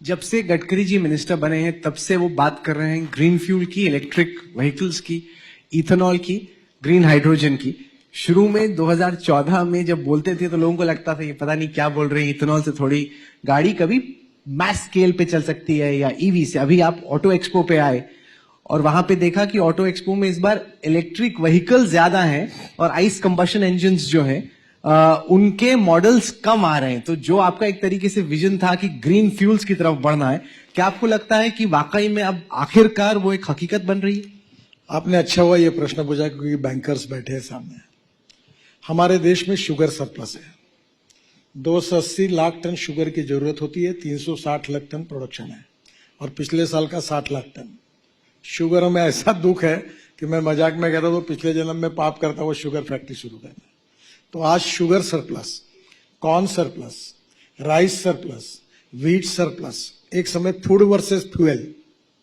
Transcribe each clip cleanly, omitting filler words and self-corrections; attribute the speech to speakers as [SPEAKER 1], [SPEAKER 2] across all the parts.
[SPEAKER 1] जब से गडकरी जी मिनिस्टर बने हैं तब से वो बात कर रहे हैं ग्रीन फ्यूल की, इलेक्ट्रिक व्हीकल्स की, इथेनॉल की, ग्रीन हाइड्रोजन की। शुरू में 2014 में जब बोलते थे तो लोगों को लगता था ये पता नहीं क्या बोल रहे हैं, इथेनॉल से थोड़ी गाड़ी कभी मैस स्केल पे चल सकती है या ईवी से। अभी आप ऑटो एक्सपो पे आए और वहां पे देखा कि ऑटो एक्सपो में इस बार इलेक्ट्रिक व्हीकल ज्यादा हैं और आइस कंबशन इंजन जो हैं उनके मॉडल्स कम आ रहे हैं। तो जो आपका एक तरीके से विजन था कि ग्रीन फ्यूल्स की तरफ बढ़ना है, क्या आपको लगता है कि वाकई में अब आखिरकार वो एक हकीकत बन रही है?
[SPEAKER 2] आपने अच्छा हुआ ये प्रश्न पूछा क्योंकि बैंकर्स बैठे हैं सामने। हमारे देश में शुगर सरप्लस है। 280 लाख टन शुगर की जरूरत होती है, 360 लाख टन प्रोडक्शन है और पिछले साल का 60 लाख टन। शुगर में ऐसा दुख है कि मैं मजाक में कहता तो पिछले जन्म में पाप करता वो शुगर फैक्ट्री शुरू करना। तो आज sugar surplus, corn surplus, rice surplus, wheat surplus, एक समय फूड वर्सेस फ्यूल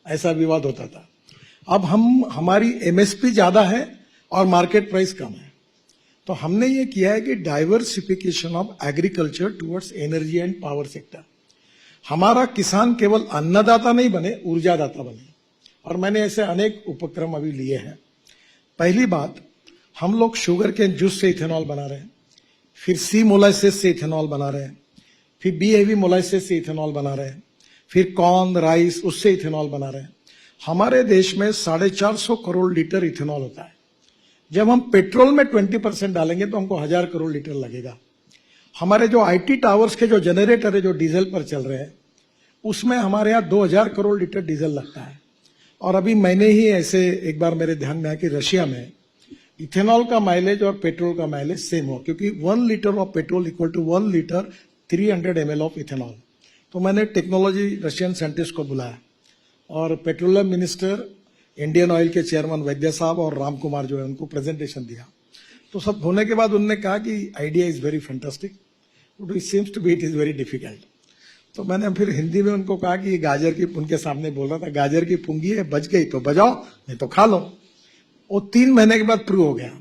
[SPEAKER 2] ऐसा विवाद होता था। अब हमारी एमएसपी ज्यादा है और मार्केट प्राइस कम है। तो हमने ये किया है कि diversification of agriculture towards energy and power sector. हमारा किसान केवल अन्नदाता नहीं बने, ऊर्जादाता बने। और मैंने ऐसे अनेक उपक्रम अभी लिए हैं। पहली बात, हम लोग शुगर के जूस से इथेनॉल बना रहे हैं, फिर सी मोलाइसिस से इथेनॉल बना रहे हैं, फिर बी हेवी मोलाइसिस से इथेनॉल बना रहे हैं, फिर कॉर्न, राइस, उससे इथेनॉल बना रहे हैं। हमारे देश में 450 करोड़ लीटर इथेनॉल होता है। जब हम पेट्रोल में 20% डालेंगे तो हमको 1000 करोड़ लीटर लगेगा। हमारे जो आईटी टावर्स के जो जनरेटर है जो डीजल पर चल रहे हैं, उसमें हमारे यहाँ 2000 करोड़ लीटर डीजल लगता है। और अभी मैंने ही ऐसे एक बार मेरे ध्यान में आया कि रशिया में इथेनॉल का माइलेज और पेट्रोल का माइलेज सेम हो, क्योंकि 1 litre of petrol equal to 1 litre 300 ml of ethanol. तो मैंने टेक्नोलॉजी रशियन साइंटिस्ट को बुलाया और पेट्रोलियम मिनिस्टर, इंडियन ऑयल के चेयरमैन वैद्य साहब और राम कुमार जो है उनको प्रेजेंटेशन दिया। तो सब होने के बाद उन्होंने कहा कि idea is very fantastic, but it seems to be it is very difficult. तो मैंने फिर हिंदी में उनको कहा कि गाजर की, उनके सामने बोल रहा था, गाजर की पुंगी है, बच गई तो बजाओ, नहीं तो खा लो। वो 3 महीने के बाद प्रूव हो गया।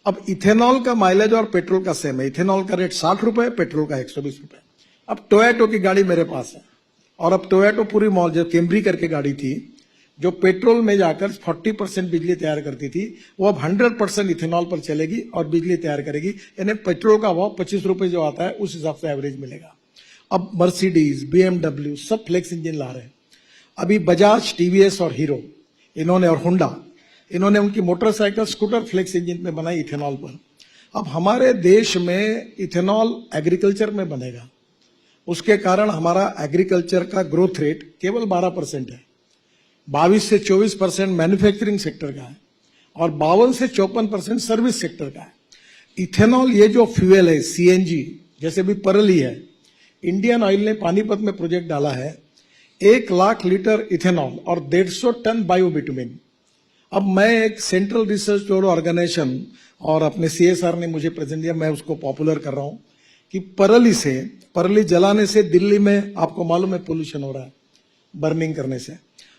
[SPEAKER 2] अब इथेनॉल का माइलेज और पेट्रोल का सेम है। इथेनॉल का रेट 60 रुपए, पेट्रोल का 120 रुपए। अब टोयोटो की गाड़ी मेरे पास है और अब टोयोटो पूरी मॉल, जो कैम्ब्री करके गाड़ी थी जो पेट्रोल में जाकर 40% बिजली तैयार करती थी, वो अब 100% इथेनॉल पर चलेगी और बिजली तैयार करेगी। यानी पेट्रोल का भाव 25 रुपए जो आता है उस हिसाब से एवरेज मिलेगा। अब मर्सिडीज, बीएमडब्ल्यू सब फ्लेक्स इंजन ला रहे हैं। अभी बजाज, टीवीएस और हीरो इन्होंने, और होंडा, इन्होंने उनकी मोटरसाइकिल, स्कूटर फ्लेक्स इंजन में बनाई इथेनॉल पर। अब हमारे देश में इथेनॉल एग्रीकल्चर में बनेगा, उसके कारण हमारा एग्रीकल्चर का ग्रोथ रेट केवल 12% है। 22 से 24% मैन्युफैक्चरिंग सेक्टर का है और 52 से 54% सर्विस सेक्टर का है। इथेनॉल ये जो फ्यूल है, सीएनजी, जैसे भी परली है, इंडियन ऑयल ने पानीपत में प्रोजेक्ट डाला है, 1 लाख लीटर इथेनॉल और 150 टन बायोबिटुमिन। अब मैं एक सेंट्रल रिसर्च ऑर्गेनाइजेशन और अपने सीएसआर ने मुझे प्रेजेंट दिया, मैं उसको पॉपुलर कर रहा हूं कि परली जलाने से दिल्ली में आपको मालूम है पोल्यूशन हो रहा है बर्निंग करने से।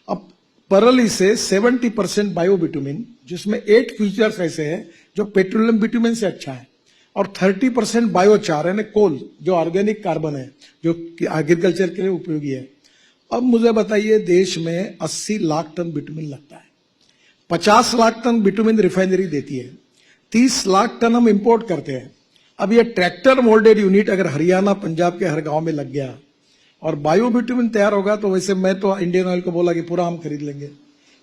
[SPEAKER 2] अब परली से 70% बायोबिटुमिन, जिसमें 8 फीचर्स ऐसे हैं जो पेट्रोलियम बिटुमिन से अच्छा है, और 30% बायोचार यानी कोल, जो ऑर्गेनिक कार्बन है, जो एग्रीकल्चर के लिए उपयोगी है। अब मुझे बताइए, देश में 80 लाख टन बिटुमिन लगता है, 50 लाख टन बिटुमिन रिफाइनरी देती है, 30 लाख टन हम इंपोर्ट करते हैं। अब ये ट्रैक्टर मोल्डेड यूनिट अगर हरियाणा, पंजाब के हर गांव में लग गया और बायो बिटुमिन तैयार होगा, तो वैसे मैं तो इंडियन ऑयल को बोला कि पूरा हम खरीद लेंगे।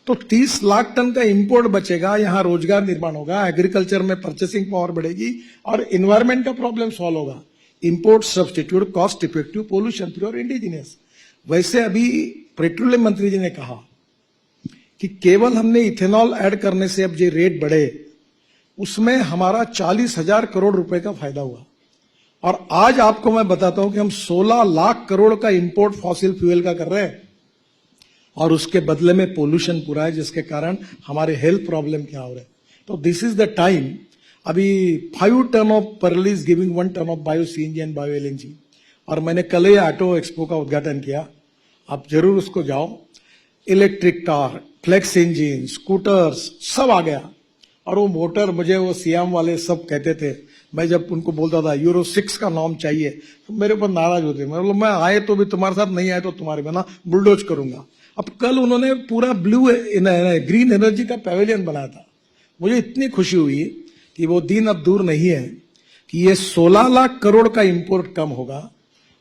[SPEAKER 2] तो 30 लाख टन का इंपोर्ट बचेगा, यहां रोजगार निर्माण होगा, एग्रीकल्चर में परचेसिंग पावर बढ़ेगी और इन्वायरमेंट का प्रॉब्लम सॉल्व होगा। Import substitute, cost effective, pollution free और इंडिजिनियस। वैसे अभी पेट्रोलियम मंत्री जी ने कहा कि केवल हमने इथेनॉल ऐड करने से अब जो रेट बढ़े, उसमें हमारा 40,000 करोड़ रुपए का फायदा हुआ। और आज आपको मैं बताता हूं कि हम 16 लाख करोड़ का इंपोर्ट फॉसिल फ्यूल का कर रहे हैं और उसके बदले में पोल्यूशन पूरा है, जिसके कारण हमारे हेल्थ प्रॉब्लम क्या हो रहे हैं। तो दिस इज द टाइम। अभी 5 टन ऑफ परली is giving 1 ton of bio CNG and bio LNG. और मैंने कल ही ऑटो एक्सपो का उद्घाटन किया, आप जरूर उसको जाओ। Electric car, flex engine, scooters सब आ गया। और वो मोटर, मुझे वो सियाम वाले सब कहते थे मैं जब उनको बोलता था यूरो 6 का नॉर्म चाहिए तो मेरे ऊपर नाराज होते, मैं आए तो भी तुम्हारे साथ, नहीं आए तो तुम्हारे बिना बुलडोज करूंगा। अब कल उन्होंने पूरा ग्रीन एनर्जी का पैवेलियन बनाया था। मुझे इतनी खुशी हुई कि वो दिन अब दूर नहीं है कि ये 16 लाख करोड़ का इंपोर्ट कम होगा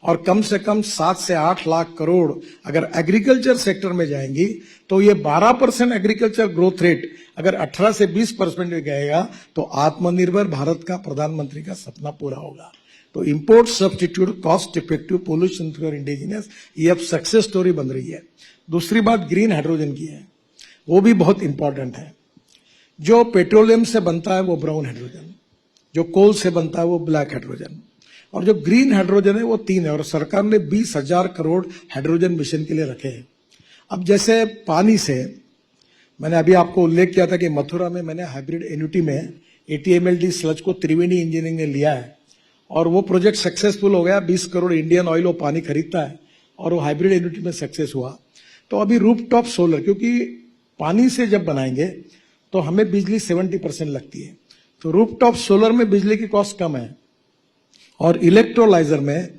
[SPEAKER 2] और कम से कम 7 से 8 लाख करोड़ अगर एग्रीकल्चर सेक्टर में जाएंगी तो ये 12% एग्रीकल्चर ग्रोथ रेट अगर 18 से 20% में गएगा तो आत्मनिर्भर भारत का प्रधानमंत्री का सपना पूरा होगा। तो import substitute cost effective pollution for indigenous, ये अब सक्सेस स्टोरी बन रही है। दूसरी बात ग्रीन हाइड्रोजन की है, वो भी बहुत इंपॉर्टेंट है। जो पेट्रोलियम से बनता है वो ब्राउन हाइड्रोजन, जो कोल से बनता है वो ब्लैक हाइड्रोजन, और जो ग्रीन हाइड्रोजन है वो 3 है। और सरकार ने 20,000 करोड़ हाइड्रोजन मिशन के लिए रखे हैं। अब जैसे पानी से मैंने अभी आपको उल्लेख किया था कि मथुरा में मैंने हाइब्रिड एन्युटी में ATMLD स्लज को त्रिवेणी इंजीनियरिंग ने लिया है और वो प्रोजेक्ट सक्सेसफुल हो गया। 20 करोड़ इंडियन ऑयल वो पानी खरीदता है और वो हाइब्रिड एन्युटी में सक्सेस हुआ। तो अभी रूफटॉप सोलर, क्योंकि पानी से जब बनाएंगे तो हमें बिजली 70% लगती है, तो रूफटॉप सोलर में बिजली की कॉस्ट कम है। और इलेक्ट्रोलाइजर में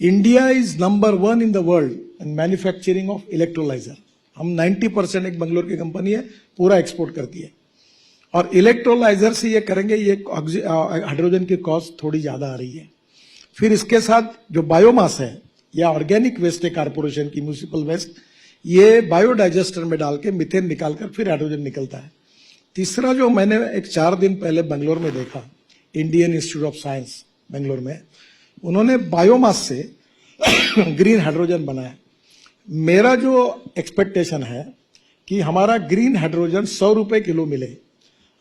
[SPEAKER 2] India is number 1 in the world in manufacturing of electrolyser. हम 90%, एक बंगलोर की कंपनी है, पूरा एक्सपोर्ट करती है। और इलेक्ट्रोलाइजर से ये करेंगे, ये हाइड्रोजन की कॉस्ट थोड़ी ज्यादा आ रही है। फिर इसके साथ जो बायोमास है या ऑर्गेनिक वेस्ट है कारपोरेशन की, म्यूनिसिपल वेस्ट, ये बायोडाइजेस्टर में डाल के मीथेन निकालकर फिर हाइड्रोजन निकलता है। तीसरा जो मैंने एक 4 दिन पहले बंगलोर में देखा, Indian institute of science Bangalore में, उन्होंने बायोमास से ग्रीन हाइड्रोजन बनाया। मेरा जो एक्सपेक्टेशन है कि हमारा ग्रीन हाइड्रोजन 100 रुपए किलो मिले।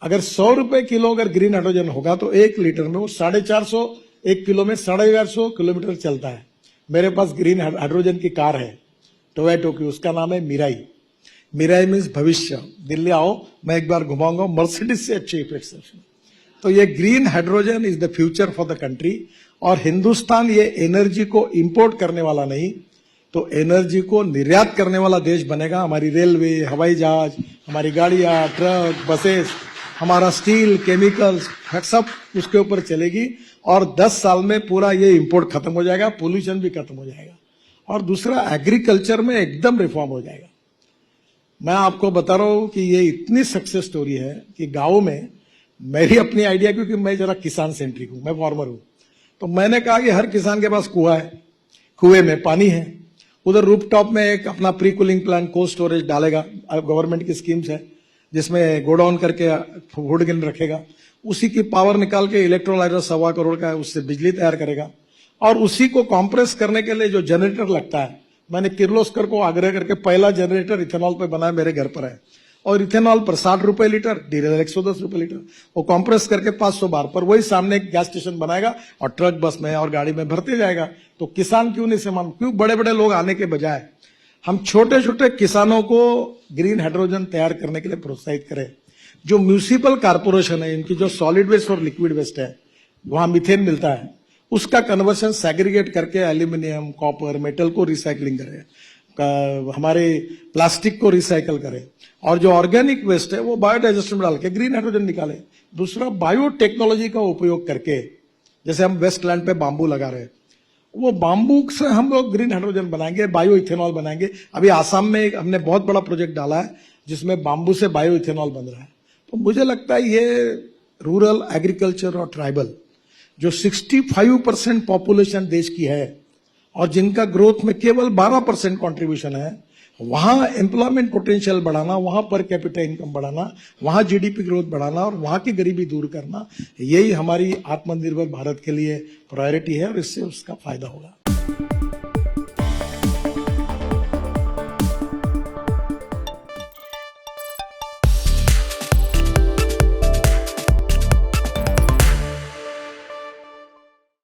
[SPEAKER 2] अगर 100 रुपए किलो अगर ग्रीन हाइड्रोजन होगा तो 1 लीटर में वो 450, 1 किलो में 150 किलोमीटर चलता है। मेरे पास ग्रीन हाइड्रोजन की कार है टोयोटा की, उसका नाम है मिराई। मिराई मीन्स भविष्य। दिल्ली आओ, मैं एक बार घुमाऊंगा, मर्सिडीज से अच्छे इफेक्ट्स है। तो ये green hydrogen is the future for the country. और हिंदुस्तान ये एनर्जी को इंपोर्ट करने वाला नहीं, तो एनर्जी को निर्यात करने वाला देश बनेगा। हमारी रेलवे, हवाई जहाज, हमारी गाड़ियां, ट्रक, बसेस, हमारा स्टील, केमिकल्स, सब उसके ऊपर चलेगी। और 10 साल में पूरा ये इंपोर्ट खत्म हो जाएगा, पोल्यूशन भी खत्म हो जाएगा। और दूसरा, एग्रीकल्चर में एकदम रिफॉर्म हो जाएगा। मैं आपको बता रहा हूं कि ये इतनी सक्सेस स्टोरी है कि गांव में मेरी अपनी आइडिया, क्योंकि मैं जरा किसान सेंट्रिक हूं, मैं फार्मर हूं, तो मैंने कहा कि हर किसान के पास कुआं है, कुएं में पानी है, उधर रूफटॉप में एक अपना pre cooling plant, cold storage डालेगा। गवर्नमेंट की स्कीम्स है जिसमें गोडाउन करके फूड गिन रखेगा, उसी की पावर निकाल के इलेक्ट्रोलाइजर 1.25 करोड़ का है, उससे बिजली तैयार करेगा। और उसी को कॉम्प्रेस करने के लिए जो जनरेटर लगता है, मैंने किर्लोस्कर को आग्रह करके पहला जनरेटर इथेनॉल पे बनाया, मेरे घर पर है। और इथेनॉल पर 60 रुपए लीटर, डीजल 110 रुपए लीटर, वो कॉम्प्रेस करके 500 बार पर वही सामने एक गैस स्टेशन बनाएगा और ट्रक, बस में और गाड़ी में भरते जाएगा। तो किसान क्यों नहीं सम्मान, क्यों बड़े बड़े लोग आने के बजाय हम छोटे छोटे किसानों को ग्रीन हाइड्रोजन तैयार करने के लिए प्रोत्साहित करें। जो म्यूनिसिपल कारपोरेशन है, इनकी जो सॉलिड वेस्ट और लिक्विड वेस्ट है, वहां मीथेन मिलता है, उसका कन्वर्शन सेग्रीगेट करके एल्यूमिनियम, कॉपर, मेटल को रिसाइकलिंग करें, हमारे प्लास्टिक को रिसाइकल करें। और जो ऑर्गेनिक वेस्ट है वो बायोडाइजेस्टर में डाल के ग्रीन हाइड्रोजन निकाले। दूसरा, बायोटेक्नोलॉजी का उपयोग करके, जैसे हम वेस्ट लैंड पे बांबू लगा रहे हैं, वो बांबू से हम लोग ग्रीन हाइड्रोजन बनाएंगे, बायो इथेनॉल बनाएंगे। अभी आसाम में हमने बहुत बड़ा प्रोजेक्ट डाला है जिसमें बांबू से बायो इथेनॉल बन रहा है। तो मुझे लगता है ये रूरल एग्रीकल्चर और ट्राइबल, जो 65% पॉपुलेशन देश की है और जिनका ग्रोथ में केवल 12% कंट्रीब्यूशन है, वहां एम्प्लॉयमेंट पोटेंशियल बढ़ाना, वहां पर कैपिटल इनकम बढ़ाना, वहां जीडीपी ग्रोथ बढ़ाना और वहां की गरीबी दूर करना, यही हमारी आत्मनिर्भर भारत के लिए प्रायोरिटी है और इससे उसका फायदा होगा।